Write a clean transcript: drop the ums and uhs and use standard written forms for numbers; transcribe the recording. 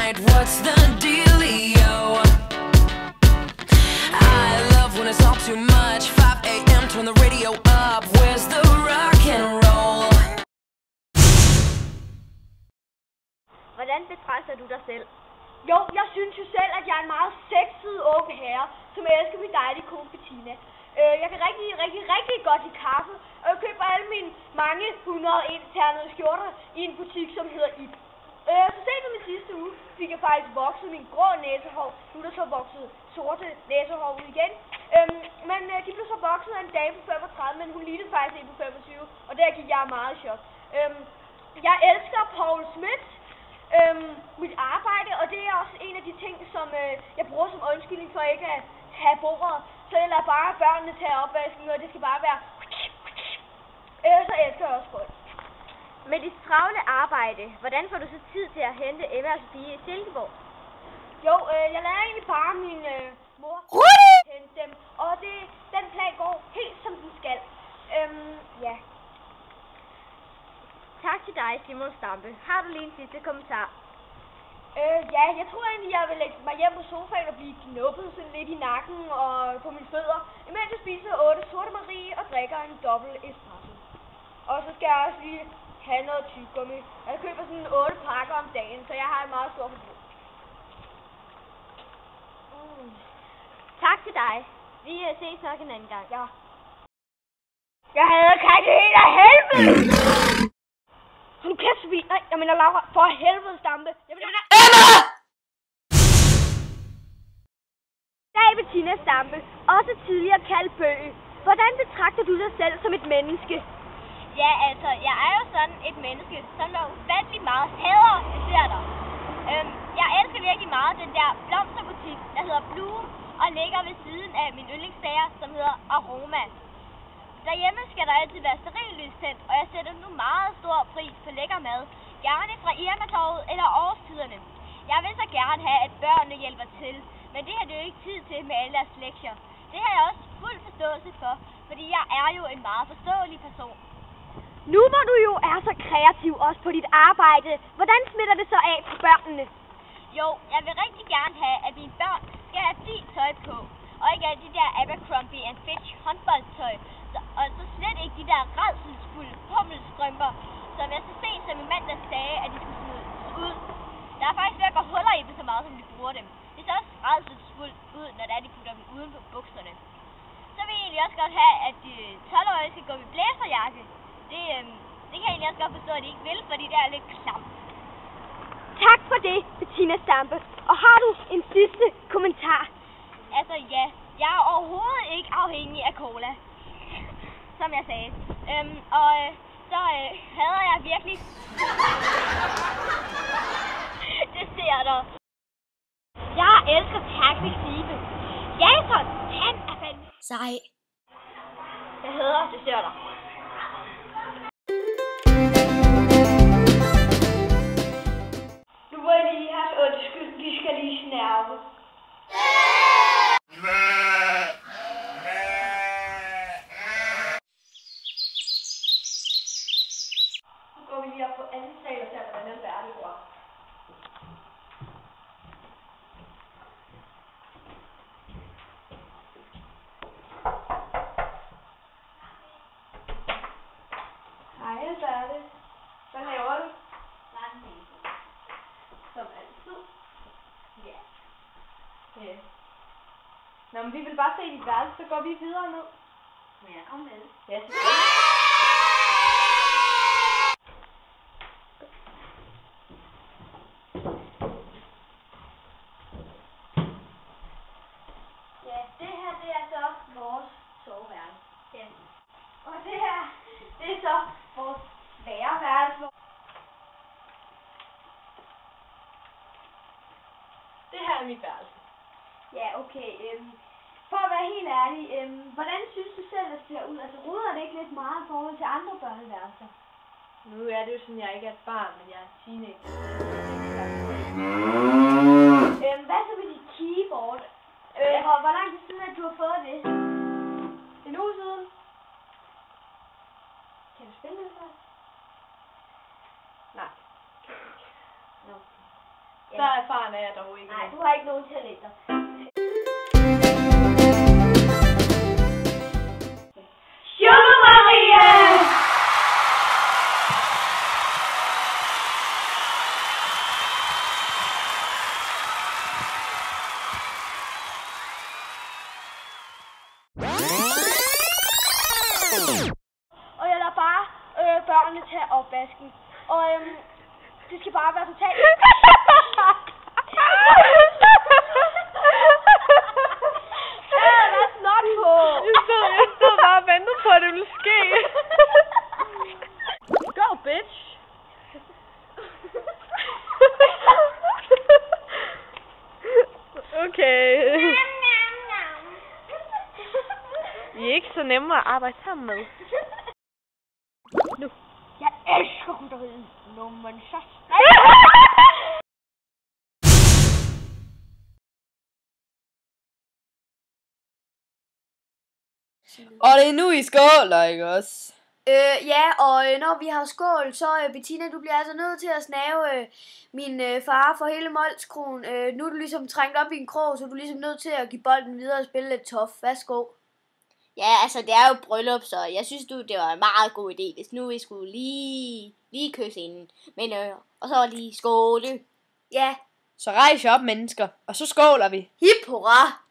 tonight, what's the dealio? I love when it's all too much. 5 a.m. turn the radio up. Where's the rock and roll? Hvordan betragter du dig selv? Jo, jeg synes jo selv, at jeg er en meget sexet ung herre, som elsker min dejlige kone Bettina. Jeg kan rigtig godt lide kaffe, og jeg køber alle mine mange 101 ternede skjorter i en butik, som hedder Ib. Så sent som i sidste uge fik jeg faktisk vokset min grå næsehår. Nu er der så vokset sorte næsehår ud igen. Men de blev så vokset af en dame på 35, men hun lignede faktisk en på 25, og der gik jeg meget i chok. Jeg elsker Paul Smith. Mit arbejde, og det er også en af de ting, som jeg bruger som undskyldning for ikke at have bordet. Så jeg lader bare børnene tage opvasken, og det skal bare være... Så elsker jeg også folk. Med dit travle arbejde, hvordan får du så tid til at hente Emma og Sofie i Silkeborg? Jo, jeg lader egentlig bare min mor hente dem, og den plan går helt som den skal. Ja. Tak til dig, Simon Stampe. Har du lige en sidste kommentar? Ja, jeg tror egentlig, jeg vil lægge mig hjem på sofaen og blive knuppet sådan lidt i nakken og på mine fødder, imens jeg spiser 8 sorte Marie og drikker en dobbelt espresso. Og så skal jeg også lige have noget tyggegummi. Jeg køber sådan 8 pakker om dagen, så jeg har et meget stort forbrug. Tak til dig. Vi ses nok en anden gang. Ja. Jeg hader katte helt af helvede! Nu kæft, Sofie. Nej, jeg mener Laura. For helvede, Stampe. Jeg mener Emma! Der er Bettina Stampe, også tidligere kaldt Bøge. Hvordan betragter du dig selv som et menneske? Ja, altså, jeg er jo sådan et menneske, som der ufattelig meget hader, jeg ser dig. Jeg elsker virkelig meget den der blomsterbutik, der hedder Blue, og ligger ved siden af min yndlingssager, som hedder Aroma. Derhjemme skal der altid være stearinlys tændt, og jeg sætter nu meget stor pris på lækker mad. Gerne fra Irma-torvet eller årstiderne. Jeg vil så gerne have, at børnene hjælper til, men det har de jo ikke tid til med alle deres lektier. Det har jeg også fuld forståelse for, fordi jeg er jo en meget forståelig person. Nu hvor du jo er så kreativ også på dit arbejde, hvordan smitter det så af på børnene? Jo, jeg vil rigtig gerne have, at mine børn skal have fint tøj på, og ikke alt de der Abercrombie & Fitch håndboldtøj, og så slet ikke de der rædselsfulde pummelstrømper, som jeg så sent som en mand, der sagde, at de skulle smides ud. Der er faktisk ved at gå huller i dem så meget, som de bruger dem. Det ser også rædselsfuldt ud, når det er, de putter dem uden på bukserne. Så vil jeg egentlig også godt have, at de 12-årige skal gå med blæserjakke. Det kan jeg egentlig også godt forstå, at de ikke vil, fordi det er lidt klamt. Tak for det, Bettina Stampe. Og har du en sidste kommentar? Altså ja, jeg er overhovedet ikke afhængig af cola, som jeg sagde. Så hader jeg virkelig. Det ser du. Jeg elsker Taxi Sibe. Jason, han er fandme Sej. Jeg hader, det ser du. nu må jeg lige have undskyld. Vi skal lige snærpe. Nu går vi lige op på anden sal og ser, hvordan den verden går. Hej, Alberte. Hvad laver du? Som altid. Ja. Ja. Nå, men vi vil bare se dit værelse, så går vi videre ned. Men jeg kommer med. Ja, selvfølgelig. Ja, det her, det er så vores soveværelse. Ja. Og det her, det er så vores væreværelse. Det her er mit værelse. Ja, okay. For at være helt ærlig, hvordan synes du selv, det ser ud? Altså, ruder det ikke lidt meget i forhold til andre børneværelser? Nu er det jo sådan, jeg ikke er et barn, men jeg er teenager. Hvad så med dit keyboard? Og hvor lang tid siden, at du har fået det? En uge siden. Kan du spille det så? Nej. Nå. Så erfaren er jeg dog ikke. Nej, du har ikke nogen talenter. Sugar Maria! Og jeg lader bare børnene tage opvasken. Og det skal bare være totalt... Hvad er snot på? Jeg stod bare og ventede på, at det ville ske. Go, bitch! Okay. I er ikke så nemme at arbejde sammen med. Nu. Jeg elsker rytteriet. Nå, men så... Og det er nu I skåler, ikke også? Ja, og når vi har skål, så Bettina, du bliver altså nødt til at snave min far for hele Molskroen. Nu er du ligesom trængt op i en krog, så du er ligesom nødt til at give bolden videre og spille lidt tof. Værsgo. Ja, altså det er jo bryllup, så jeg synes det var en meget god idé, hvis nu vi skulle lige kysse inden. Men og så lige skåle. Ja, Så rejs jer op, mennesker, og så skåler vi. hip hurra!